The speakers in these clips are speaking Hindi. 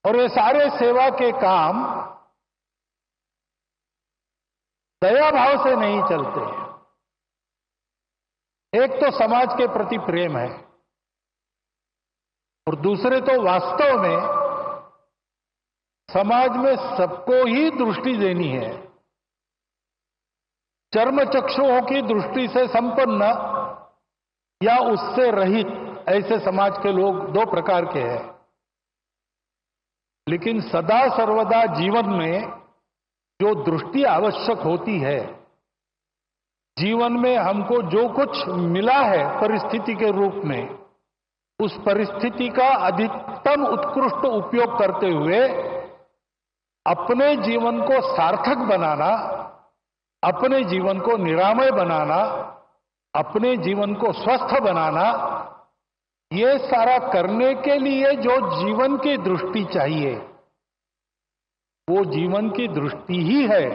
और ये सारे सेवा के काम दया भाव से नहीं चलते। एक तो समाज के प्रति प्रेम है और दूसरे तो वास्तव में समाज में सबको ही दृष्टि देनी है। चर्म चक्षुओं की दृष्टि से संपन्न या उससे रहित ऐसे समाज के लोग दो प्रकार के हैं। लेकिन सदा सर्वदा जीवन में जो दृष्टि आवश्यक होती है, जीवन में हमको जो कुछ मिला है परिस्थिति के रूप में, उस परिस्थिति का अधिकतम उत्कृष्ट उपयोग करते हुए अपने जीवन को सार्थक बनाना, अपने जीवन को निरामय बनाना, अपने जीवन को स्वस्थ बनाना, ये सारा करने के लिए जो जीवन की दृष्टि चाहिए वो जीवन की दृष्टि ही है।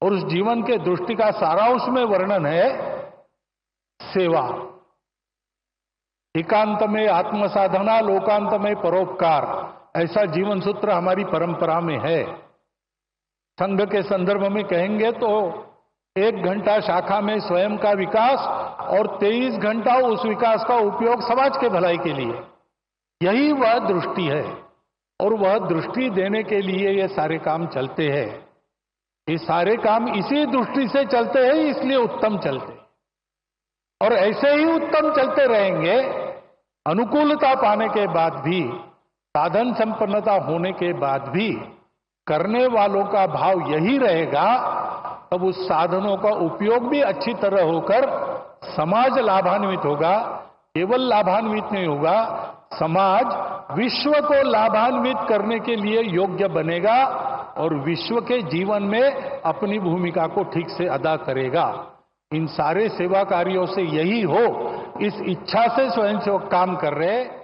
और उस जीवन के दृष्टि का सारा उसमें वर्णन है सेवा। एकांत में आत्मसाधना, लोकांत में परोपकार, ऐसा जीवन सूत्र हमारी परंपरा में है। संघ के संदर्भ में कहेंगे तो 1 घंटा शाखा में स्वयं का विकास और 23 घंटा उस विकास का उपयोग समाज के भलाई के लिए, यही वह दृष्टि है। और वह दृष्टि देने के लिए ये सारे काम चलते हैं। ये सारे काम इसी दृष्टि से चलते हैं, इसलिए उत्तम चलते और ऐसे ही उत्तम चलते रहेंगे। अनुकूलता पाने के बाद भी, साधन संपन्नता होने के बाद भी करने वालों का भाव यही रहेगा, तब उस साधनों का उपयोग भी अच्छी तरह होकर समाज लाभान्वित होगा। केवल लाभान्वित नहीं होगा, समाज विश्व को लाभान्वित करने के लिए योग्य बनेगा और विश्व के जीवन में अपनी भूमिका को ठीक से अदा करेगा। इन सारे सेवा कार्यों से यही हो, इस इच्छा से स्वयंसेवक काम कर रहे हैं।